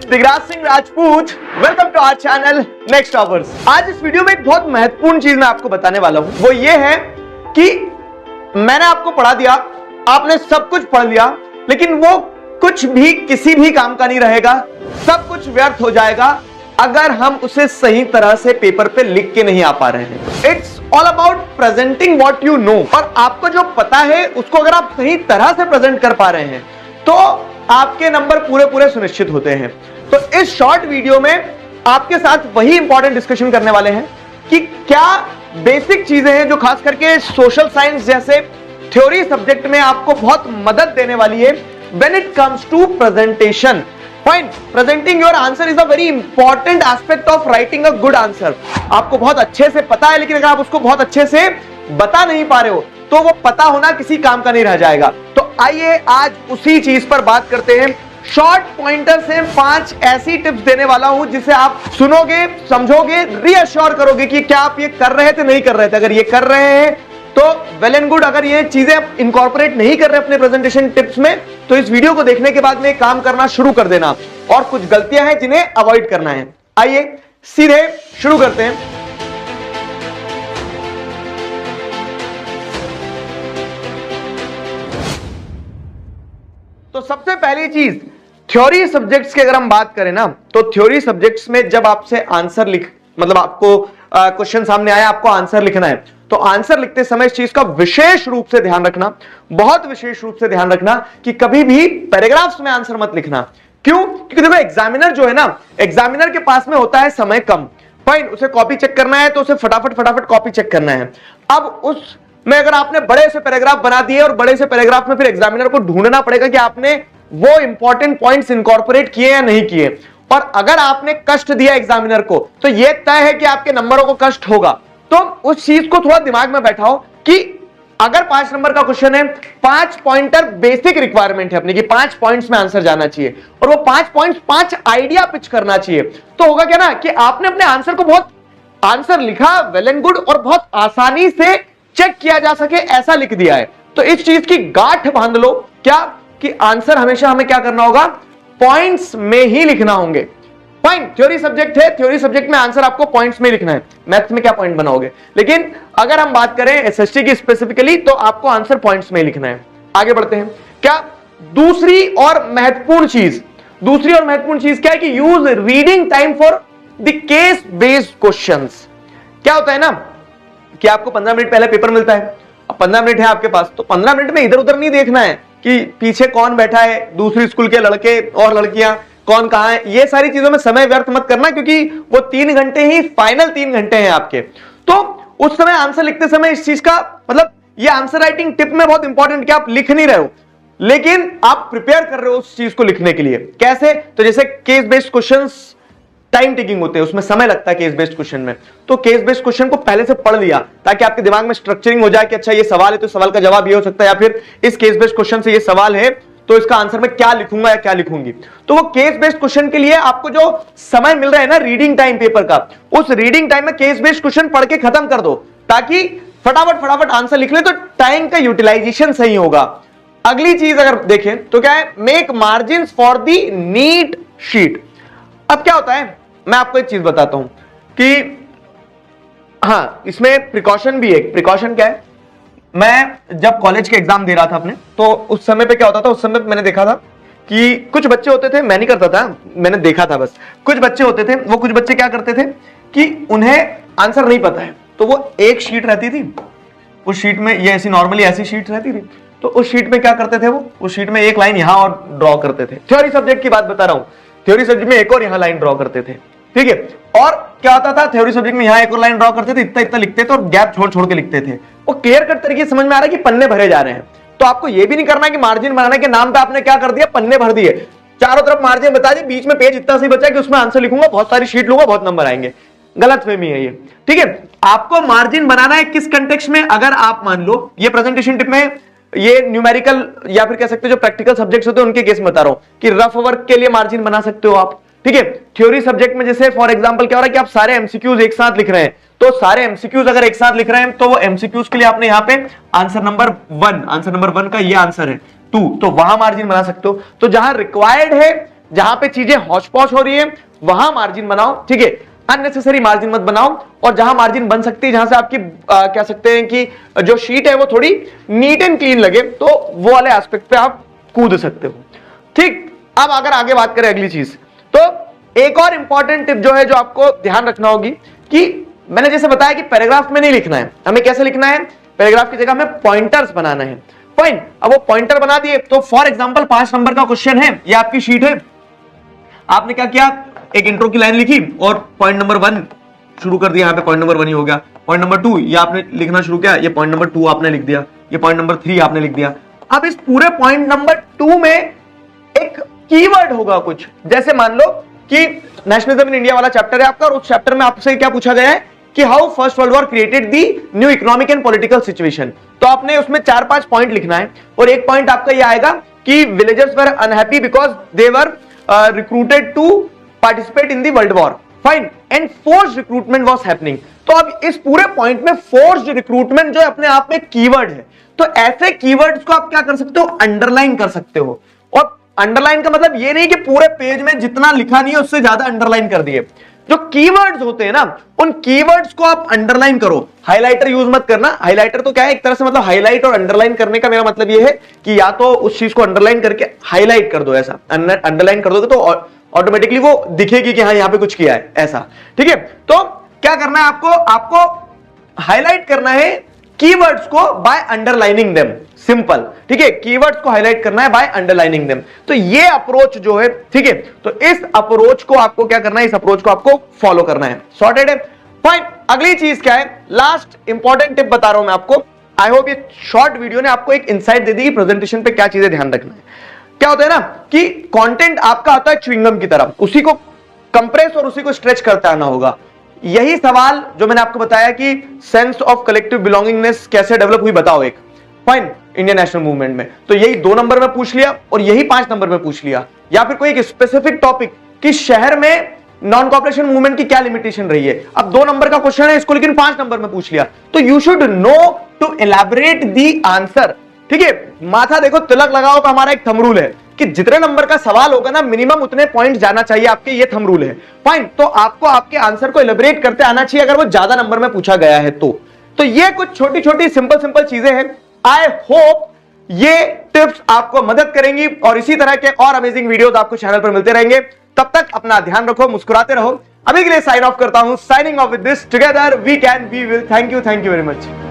Digraj Singh Rajput, welcome to our channel next toppers. आज इस video में एक बहुत महत्वपूर्ण चीज मैं आपको बताने वाला हूं। वो ये है कि मैंने आपको पढ़ा दिया, आपने सब कुछ पढ़ लिया, लेकिन वो कुछ भी किसी भी काम का नहीं रहेगा, सब कुछ व्यर्थ हो जाएगा अगर हम उसे सही तरह से पेपर पे लिख के नहीं आ पा रहे हैं। It's all about presenting what you know. और आपको जो पता है उसको अगर आप सही तरह से प्रेजेंट कर पा रहे हैं तो आपके नंबर पूरे सुनिश्चित होते हैं। तो इस शॉर्ट वीडियो में आपके साथ वही इंपॉर्टेंट डिस्कशन करने वाले हैं कि क्या बेसिक चीजें हैं जो खास करके सोशल साइंस जैसे थ्योरी सब्जेक्ट में आपको बहुत मदद देने वाली है when it comes to presentation. Fine. Presenting your answer is a very important aspect of writing a good answer. आपको बहुत अच्छे से पता है, लेकिन अगर आप उसको बहुत अच्छे से बता नहीं पा रहे हो तो वो पता होना किसी काम का नहीं रह जाएगा। तो आइए आज उसी चीज पर बात करते हैं। शॉर्ट पॉइंटर से 5 ऐसी टिप्स देने वाला हूं जिसे आप सुनोगे, समझोगे, रीअश्योर करोगे कि क्या आप ये कर रहे थे, नहीं कर रहे थे। अगर ये कर रहे हैं तो वेल एंड गुड। अगर ये चीजें आप इनकॉर्पोरेट नहीं कर रहे अपने प्रेजेंटेशन टिप्स में तो इस वीडियो को देखने के बाद में काम करना शुरू कर देना और कुछ गलतियां हैं जिन्हें अवॉइड करना है। आइए सीधे शुरू करते हैं। तो सबसे पहली चीज, थ्योरी सब्जेक्ट्स की अगर हम बात करें ना, तो थ्योरी सब्जेक्ट्स में जब आपसे आंसर मतलब आपको क्वेश्चन सामने आया, आपको आंसर लिखना है, तो आंसर लिखते समय इस चीज का विशेष रूप से ध्यान रखना, बहुत विशेष रूप से ध्यान रखना कि कभी भी पैराग्राफ्स में आंसर मत लिखना। क्यों? क्योंकि देखो एग्जामिनर जो है ना, एग्जामिनर के पास में होता है समय कम। फाइन, उसे कॉपी चेक करना है तो उसे फटाफट कॉपी चेक करना है। अब उसमें अगर आपने बड़े से पैराग्राफ बना दिए और बड़े से पैराग्राफ में फिर एग्जामिनर को ढूंढना पड़ेगा कि आपने वो इंपॉर्टेंट पॉइंट्स इनकॉर्पोरेट किए या नहीं किए। और अगर आपने कष्ट दिया एग्जामिनर को तो यह तय है कि आपके नंबरों को कष्ट होगा। तो उस चीज को थोड़ा दिमाग में बैठाओ कि अगर 5 नंबर का क्वेश्चन है, 5 पॉइंटर बेसिक रिक्वायरमेंट है अपनी कि 5 पॉइंट्स में आंसर जाना चाहिए और वो 5 पॉइंट्स 5 आइडिया पिच करना चाहिए। तो होगा क्या ना कि आपने अपने आंसर को बहुत आंसर लिखा, वेल एंड गुड, और बहुत आसानी से चेक किया जा सके ऐसा लिख दिया है। तो इस चीज की गांठ बांध लो क्या कि आंसर हमेशा हमें क्या करना होगा, पॉइंट्स में ही लिखना होंगे। फाइन, थ्योरी सब्जेक्ट है, थ्योरी सब्जेक्ट में आंसर आपको पॉइंट्स में लिखना है। मैथ्स में क्या पॉइंट बनाओगे, लेकिन अगर हम बात करें एसएसटी की स्पेसिफिकली तो आपको आंसर पॉइंट्स में लिखना है। आगे बढ़ते हैं। क्या दूसरी और महत्वपूर्ण चीज क्या है कि use reading time for the case based questions. क्या होता है ना कि आपको 15 मिनट पहले पेपर मिलता है, अब 15 मिनट है आपके पास, तो 15 मिनट में इधर उधर नहीं देखना है कि पीछे कौन बैठा है, दूसरी स्कूल के लड़के और लड़कियां कौन कहां है। ये सारी चीजों में समय व्यर्थ मत करना, क्योंकि वो 3 घंटे ही फाइनल 3 घंटे हैं आपके। तो उस समय आंसर लिखते समय इस चीज का मतलब, ये आंसर राइटिंग टिप में बहुत इंपॉर्टेंट कि आप लिख नहीं रहे हो लेकिन आप प्रिपेयर कर रहे हो उस चीज को लिखने के लिए। कैसे? तो जैसे case based questions time taking होते हैं, उसमें समय लगता है केस बेस्ड क्वेश्चन में। तो केस बेस्ड क्वेश्चन को पहले से पढ़ लिया ताकि आपके दिमाग में स्ट्रक्चरिंग हो जाए कि अच्छा ये सवाल है तो सवाल का जवाब ये हो सकता है, या फिर इस केस बेस्ड क्वेश्चन से ये सवाल है तो इसका आंसर मैं क्या लिखूंगा या क्या लिखूंगी। तो वो केस बेस्ड क्वेश्चन के लिए आपको जो समय मिल रहा है ना रीडिंग टाइम पेपर का, उस रीडिंग टाइम में केस बेस्ड क्वेश्चन पढ़ के खत्म कर दो ताकि फटाफट आंसर लिख ले, तो टाइम का यूटिलाइजेशन सही होगा। अगली चीज अगर देखें तो क्या है, make margin for the neat sheet. अब क्या होता है, मैं आपको एक चीज बताता हूं कि हाँ, इसमें प्रिकॉशन भी है। प्रिकॉशन क्या है, मैं जब कॉलेज के एग्जाम दे रहा था अपने, तो उस समय पे क्या होता था, उस समय पे मैंने देखा था कि कुछ बच्चे होते थे, मैं नहीं करता था, मैंने देखा था बस, कुछ बच्चे होते थे, वो कुछ बच्चे क्या करते थे कि उन्हें आंसर नहीं पता है, तो वो एक शीट रहती थी, उस शीट में ये ऐसी नॉर्मली ऐसी शीट रहती थी, तो उस शीट में क्या करते थे, वो उस शीट में एक लाइन यहां और ड्रॉ करते थे। थ्योरी सब्जेक्ट की बात बता रहा हूं, थ्योरी सब्जेक्ट में एक और यहां लाइन ड्रॉ करते थे, ठीक है। और क्या होता था, थ्योरी सब्जेक्ट में यहां एक और लाइन ड्रॉ करते थे, इतना लिखते थे और गैप छोड़ के लिखते थे। वो क्लियर कट तरीके से समझ में आ रहा है कि पन्ने भरे जा रहे हैं। तो आपको ये भी नहीं करना कि मार्जिन बनाने के नाम पे आपने क्या कर दिया, पन्ने भर दिए, चारों तरफ मार्जिन बता दी, बीच में पेज इतना सही बचा कि उसमें आंसर लिखूंगा, बहुत सारी शीट लूंगा, बहुत नंबर आएंगे। गलतफहमी है ये, ठीक है। आपको मार्जिन बनाना है किस कंटेक्स्ट में, अगर आप मान लो ये प्रेजेंटेशन टिप में ये न्यूमेरिकल या फिर कह सकते हो जो प्रैक्टिकल सब्जेक्ट्स होते हैं उनके केस में बता रहा हूं कि रफ वर्क के लिए मार्जिन बना सकते हो आप, ठीक है। थ्योरी सब्जेक्ट में जैसे फॉर एग्जांपल क्या हो रहा है कि आप सारे एमसीक्यूज एक साथ लिख रहे हैं, तो सारे एमसीक्यूज अगर एक साथ लिख रहे हैं तो वो एमसीक्यूज के लिए आपने यहां पे आंसर नंबर 1 का ये आंसर है 2, तो वहां मार्जिन बना सकते हो। तो जहां रिक्वायर्ड है जहां पे चीजें हौच पौच हो रही है वहां मार्जिन बनाओ, ठीक है, अननेसेसरी मार्जिन मत बनाओ। और जहां मार्जिन बन सकती है, जहां से आपकी कह सकते हैं कि जो शीट है वो थोड़ी नीट एंड क्लीन लगे, तो वो वाले एस्पेक्ट पे आप कूद सकते हो, ठीक। अब अगर आगे बात करें अगली चीज, तो एक और इंपॉर्टेंट टिप जो है, जो आपको ध्यान रखना होगी कि मैंने जैसे बताया कि पैराग्राफ में नहीं लिखना है, हमें कैसे लिखना है, पैराग्राफ की जगह हमें पॉइंटर्स बनाना है। फाइन, अब वो पॉइंटर बना दिए, तो फॉर एग्जांपल 5 नंबर का क्वेश्चन है, ये आपकी शीट है, आपने क्या किया, एक इंट्रो की लाइन लिखी और पॉइंट नंबर 1 शुरू कर दिया, यहां पे पॉइंट नंबर 1 ही हो गया। पॉइंट नंबर 2 ये आपने लिखना शुरू किया, ये पॉइंट नंबर 2 आपने लिख दिया, ये पॉइंट नंबर 3 आपने लिख दिया। अब इस पूरे पॉइंट नंबर 2 में एक कीवर्ड होगा कुछ, जैसे मान लो कि नेशनलिज्म इन इंडिया वाला चैप्टर है आपका, और उस चैप्टर में आपसे क्या पूछा गया है कि how first world war created the new economic and political situation. तो आपने उसमें 4-5 पॉइंट लिखना है, और एक पॉइंट आपका ये आएगा कि villagers were unhappy because they were recruited to participate in the world war, fine, and forced recruitment was happening. तो अब इस पूरे पॉइंट में फोर्स्ड रिक्रूटमेंट जो अपने आप में कीवर्ड है, तो ऐसे कीवर्ड्स को आप क्या कर सकते हो, अंडरलाइन कर सकते हो। और अंडरलाइन का मतलब ये नहीं कि पूरे पेज में जितना लिखा नहीं है उससे ज्यादा अंडरलाइन कर दिए, जो कीवर्ड्स होते हैं ना, उन कीवर्ड्स को आप अंडरलाइन करो, हाइलाइटर यूज मत करना। हाइलाइटर तो क्या है, एक तरह से मतलब हाईलाइट और अंडरलाइन करने का मेरा मतलब ये है कि या तो उस चीज को अंडरलाइन करके हाईलाइट कर दो, ऐसा अंडरलाइन कर दोगे तो ऑटोमेटिकली वो दिखेगी कि हाँ यहां पे कुछ किया है, ऐसा, ठीक है। तो क्या करना है आपको हाईलाइट करना है कीवर्ड्स को बाय अंडरलाइनिंग देम, सिंपल, ठीक है, कीवर्ड्स को हाईलाइट करना है बाय अंडरलाइनिंग देम। तो ये अप्रोच जो है, ठीक है, तो इस अप्रोच को आपको क्या करना है, इस अप्रोच को आपको फॉलो करना है, सॉर्टेड है, फाइन। अगली चीज क्या है, लास्ट इंपॉर्टेंट टिप बता रहा हूं मैं आपको। आई होप ये शॉर्ट वीडियो ने आपको एक इंसाइट दे दी कि प्रेजेंटेशन पे क्या चीजें ध्यान रखना है। क्या होता है ना कि कंटेंट आपका आता है च्युइंगम की तरह, उसी को कंप्रेस और उसी को स्ट्रेच करते आना होगा। यही सवाल जो मैंने आपको बताया कि सेंस ऑफ कलेक्टिव बिलोंगिंगनेस कैसे डेवलप हुई, बताओ एक, फाइन, इंडियन नेशनल मूवमेंट में, तो यही 2 नंबर में पूछ लिया और यही 5 नंबर में पूछ लिया। या फिर कोई एक स्पेसिफिक टॉपिक कि शहर में नॉन कॉपरेशन मूवमेंट की क्या लिमिटेशन रही है, अब 2 नंबर का क्वेश्चन है इसको, लेकिन 5 नंबर में पूछ लिया, तो you should know to elaborate the answer, ठीक है। माथा देखो, तिलक लगाओ का हमारा एक थंब रूल है कि जितने नंबर का सवाल होगा ना, मिनिमम उतने पॉइंट जाना चाहिए आपके, ये थंब रूल है, फाइन। तो आपको आपके आंसर को एलैबोरेट करते आना चाहिए अगर वो ज्यादा नंबर में पूछा गया है तो ये कुछ छोटी छोटी सिंपल चीजें हैं। आई होप ये टिप्स आपको मदद करेंगी, और इसी तरह के और अमेजिंग वीडियोस आपको चैनल पर मिलते रहेंगे। तब तक अपना ध्यान रखो, मुस्कुराते रहो। अभी के लिए साइन ऑफ करता हूं, signing off with this, together we can we will. Thank you very much.